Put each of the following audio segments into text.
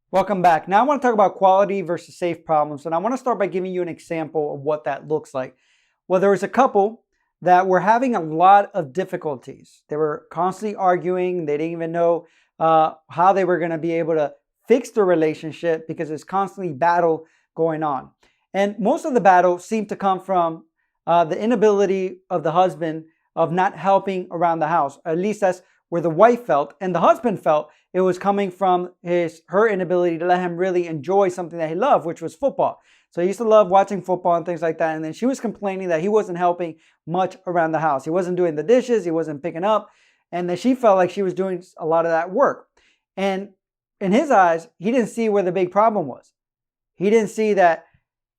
Welcome back. Now I want to talk about quality versus safe problems. And I want to start by giving you an example of what that looks like. Well, there was a couple that were having a lot of difficulties. They were constantly arguing. They didn't even know how they were going to be able to fix their relationship because there's constantly battle going on. And most of the battle seemed to come from the inability of the husband of not helping around the house. At least that's where the wife felt. And the husband felt it was coming from her inability to let him really enjoy something that he loved, which was football. So he used to love watching football and things like that. And then she was complaining that he wasn't helping much around the house. He wasn't doing the dishes. He wasn't picking up. And then she felt like she was doing a lot of that work. And in his eyes, he didn't see where the big problem was. He didn't see that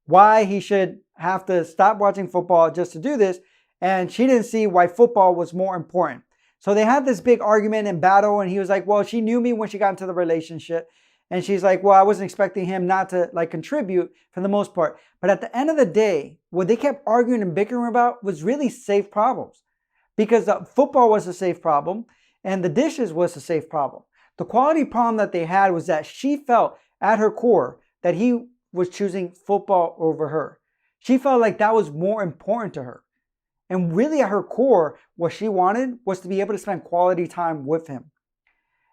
why he should have to stop watching football just to do this. And she didn't see why football was more important. So they had this big argument and battle, and he was like, well, she knew me when she got into the relationship. And she's like, well, I wasn't expecting him not to contribute for the most part. But at the end of the day, what they kept arguing and bickering about was really safe problems, because the football was a safe problem and the dishes was a safe problem. The quality problem that they had was that she felt at her core that he was choosing football over her. She felt like that was more important to her. And really at her core, what she wanted was to be able to spend quality time with him.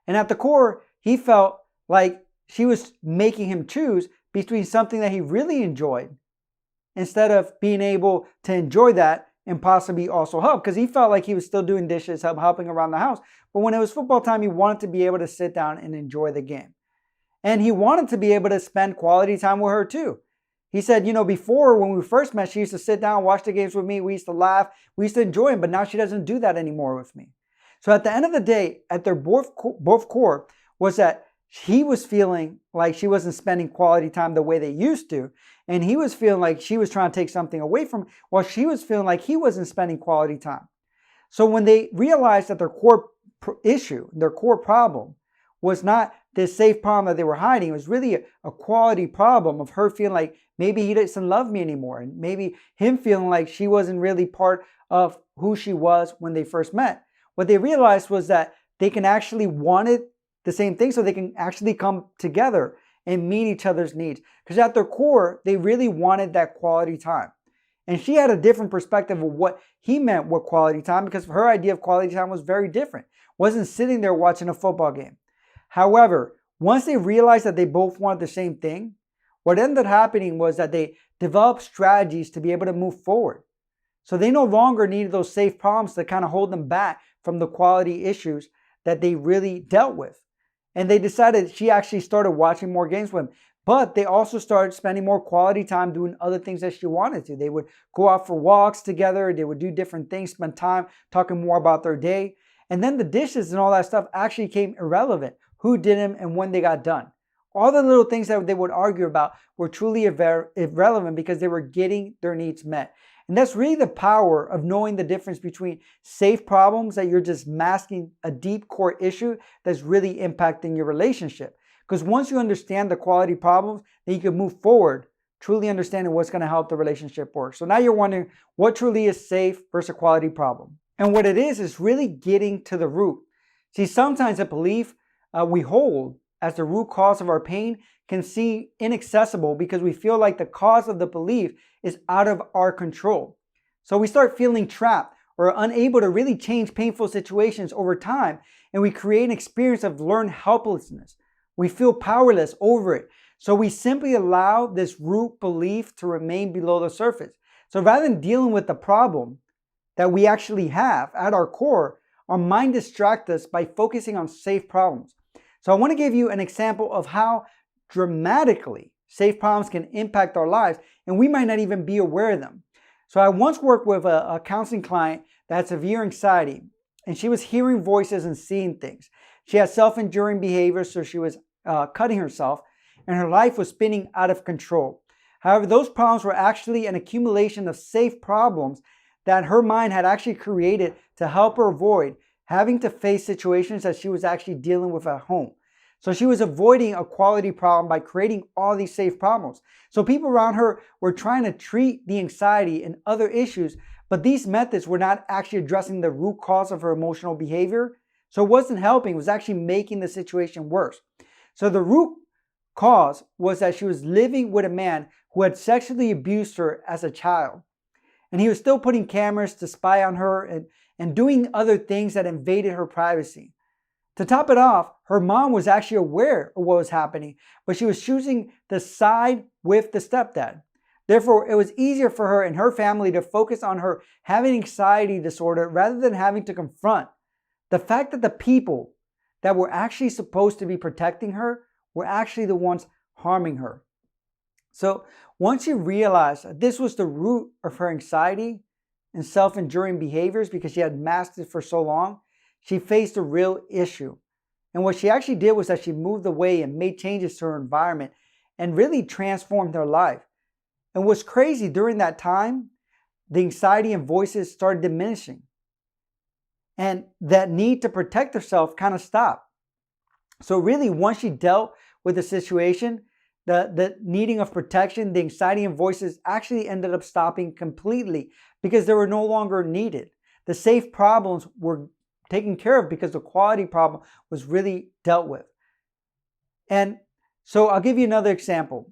And at the core, he felt like she was making him choose between something that he really enjoyed instead of being able to enjoy that and possibly also help, because he felt like he was still doing dishes, helping around the house. But when it was football time, he wanted to be able to sit down and enjoy the game. And he wanted to be able to spend quality time with her too. He said, before when we first met, she used to sit down, watch the games with me. We used to laugh. We used to enjoy them, but now she doesn't do that anymore with me. So at the end of the day, at their both core was that he was feeling like she wasn't spending quality time the way they used to. And he was feeling like she was trying to take something away from him, while she was feeling like he wasn't spending quality time. So when they realized that their core issue, their core problem was not this safe problem that they were hiding, it was really a quality problem of her feeling like maybe he doesn't love me anymore. And maybe him feeling like she wasn't really part of who she was when they first met. What they realized was that they can actually wanted the same thing, so they can actually come together and meet each other's needs. Because at their core, they really wanted that quality time. And she had a different perspective of what he meant with quality time, because her idea of quality time was very different. Wasn't sitting there watching a football game. However, once they realized that they both wanted the same thing, what ended up happening was that they developed strategies to be able to move forward. So they no longer needed those safe problems to kind of hold them back from the quality issues that they really dealt with. And they decided she actually started watching more games with him. But they also started spending more quality time doing other things that she wanted to. They would go out for walks together. They would do different things, spend time talking more about their day. And then the dishes and all that stuff actually came irrelevant. Who did them and when they got done. All the little things that they would argue about were truly irrelevant because they were getting their needs met. And that's really the power of knowing the difference between safe problems that you're just masking a deep core issue that's really impacting your relationship. Because once you understand the quality problems, then you can move forward, truly understanding what's going to help the relationship work. So now you're wondering what truly is safe versus a quality problem. And what it is really getting to the root. See, sometimes a belief we hold as the root cause of our pain can seem inaccessible because we feel like the cause of the belief is out of our control. So we start feeling trapped or unable to really change painful situations over time, and we create an experience of learned helplessness. We feel powerless over it. So we simply allow this root belief to remain below the surface. So rather than dealing with the problem that we actually have at our core, our mind distracts us by focusing on safe problems. So I want to give you an example of how dramatically safe problems can impact our lives, and we might not even be aware of them. So I once worked with a counseling client that had severe anxiety, and she was hearing voices and seeing things. She had self-injuring behavior, so she was cutting herself, and her life was spinning out of control. However, those problems were actually an accumulation of safe problems that her mind had actually created to help her avoid having to face situations that she was actually dealing with at home. So she was avoiding a quality problem by creating all these safe problems. So people around her were trying to treat the anxiety and other issues, but these methods were not actually addressing the root cause of her emotional behavior. So it wasn't helping, it was actually making the situation worse. So the root cause was that she was living with a man who had sexually abused her as a child. And he was still putting cameras to spy on her and doing other things that invaded her privacy. To top it off, her mom was actually aware of what was happening, but she was choosing to side with the stepdad. Therefore, it was easier for her and her family to focus on her having anxiety disorder rather than having to confront the fact that the people that were actually supposed to be protecting her were actually the ones harming her. So once she realized that this was the root of her anxiety and self-injuring behaviors because she had masked it for so long, she faced a real issue. And what she actually did was that she moved away and made changes to her environment and really transformed her life. And what's crazy, during that time, the anxiety and voices started diminishing. And that need to protect herself kind of stopped. So really, once she dealt with the situation, the needing of protection, the anxiety and voices actually ended up stopping completely because they were no longer needed. The safe problems were taken care of because the quality problem was really dealt with. And so I'll give you another example.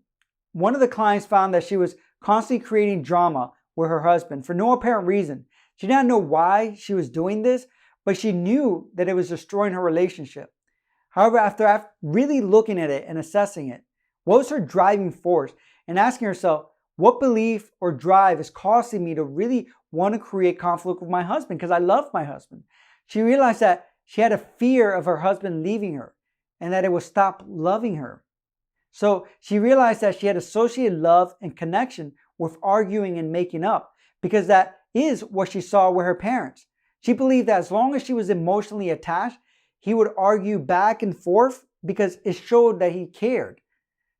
One of the clients found that she was constantly creating drama with her husband for no apparent reason. She did not know why she was doing this, but she knew that it was destroying her relationship. However, after really looking at it and assessing it, what was her driving force, and asking herself, what belief or drive is causing me to really want to create conflict with my husband because I love my husband? She realized that she had a fear of her husband leaving her and that it would stop loving her. So she realized that she had associated love and connection with arguing and making up because that is what she saw with her parents. She believed that as long as she was emotionally attached, he would argue back and forth because it showed that he cared.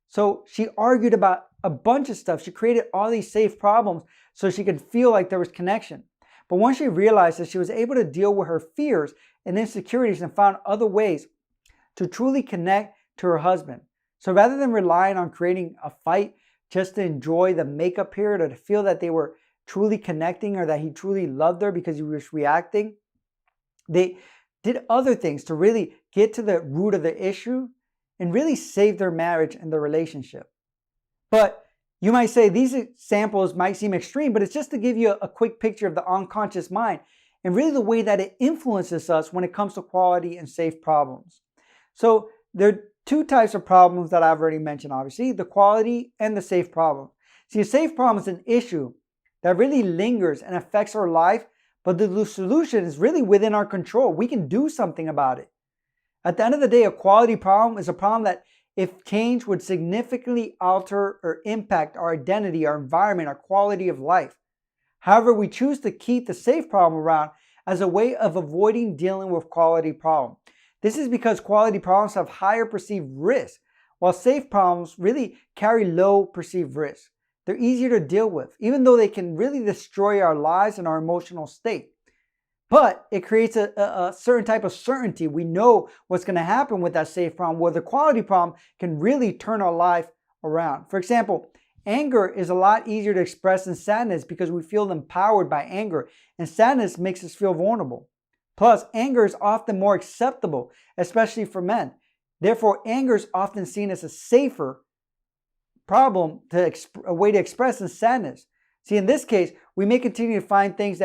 So she argued about a bunch of stuff. She created all these safe problems so she could feel like there was connection. But once she realized that she was able to deal with her fears and insecurities and found other ways to truly connect to her husband. So rather than relying on creating a fight just to enjoy the makeup period or to feel that they were truly connecting or that he truly loved her because he was reacting, they did other things to really get to the root of the issue and really save their marriage and their relationship. But you might say these examples might seem extreme, but it's just to give you a quick picture of the unconscious mind and really the way that it influences us when it comes to quality and safe problems. So there are two types of problems that I've already mentioned, obviously, the quality and the safe problem. See, a safe problem is an issue that really lingers and affects our life, but the solution is really within our control. We can do something about it. At the end of the day, a quality problem is a problem that, if change, would significantly alter or impact our identity, our environment, our quality of life. However, we choose to keep the safe problem around as a way of avoiding dealing with quality problem. This is because quality problems have higher perceived risk, while safe problems really carry low perceived risk. They're easier to deal with, even though they can really destroy our lives and our emotional state. But it creates a certain type of certainty. We know what's going to happen with that safe problem, where the quality problem can really turn our life around. For example, anger is a lot easier to express than sadness because we feel empowered by anger, and sadness makes us feel vulnerable. Plus, anger is often more acceptable, especially for men. Therefore, anger is often seen as a safer problem, a way to express than sadness. See, in this case, we may continue to find things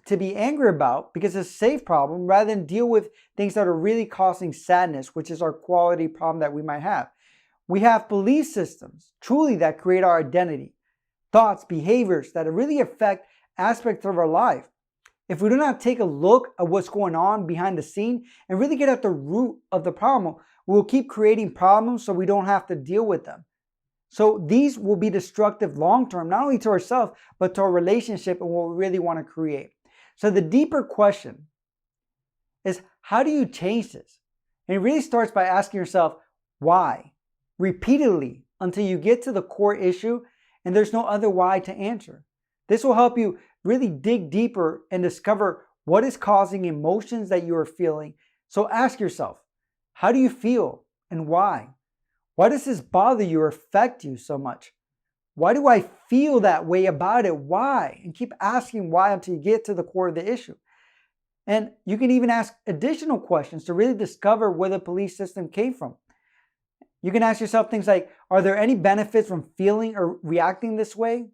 to be angry about because it's a safe problem rather than deal with things that are really causing sadness, which is our quality problem that we might have. We have belief systems, truly, that create our identity, thoughts, behaviors that really affect aspects of our life. If we do not take a look at what's going on behind the scene and really get at the root of the problem, we will keep creating problems so we don't have to deal with them. So these will be destructive long-term, not only to ourselves, but to our relationship and what we really want to create. So the deeper question is, how do you change this? And it really starts by asking yourself, why? Repeatedly until you get to the core issue and there's no other why to answer. This will help you really dig deeper and discover what is causing emotions that you are feeling. So ask yourself, how do you feel and why? Why does this bother you or affect you so much? Why do I feel that way about it? Why? And keep asking why until you get to the core of the issue. And you can even ask additional questions to really discover where the belief system came from. You can ask yourself things like, are there any benefits from feeling or reacting this way?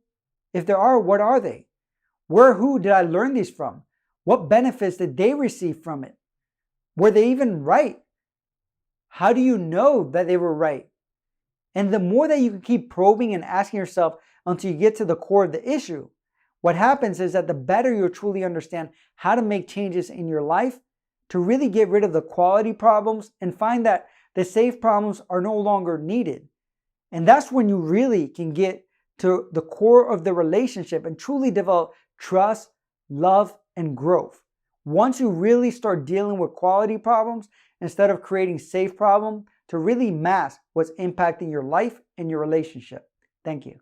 If there are, what are they? Who did I learn these from? What benefits did they receive from it? Were they even right? How do you know that they were right? And the more that you can keep probing and asking yourself until you get to the core of the issue, what happens is that the better you'll truly understand how to make changes in your life to really get rid of the quality problems and find that the safe problems are no longer needed. And that's when you really can get to the core of the relationship and truly develop trust, love, and growth. Once you really start dealing with quality problems instead of creating safe problems to really mask what's impacting your life and your relationship. Thank you.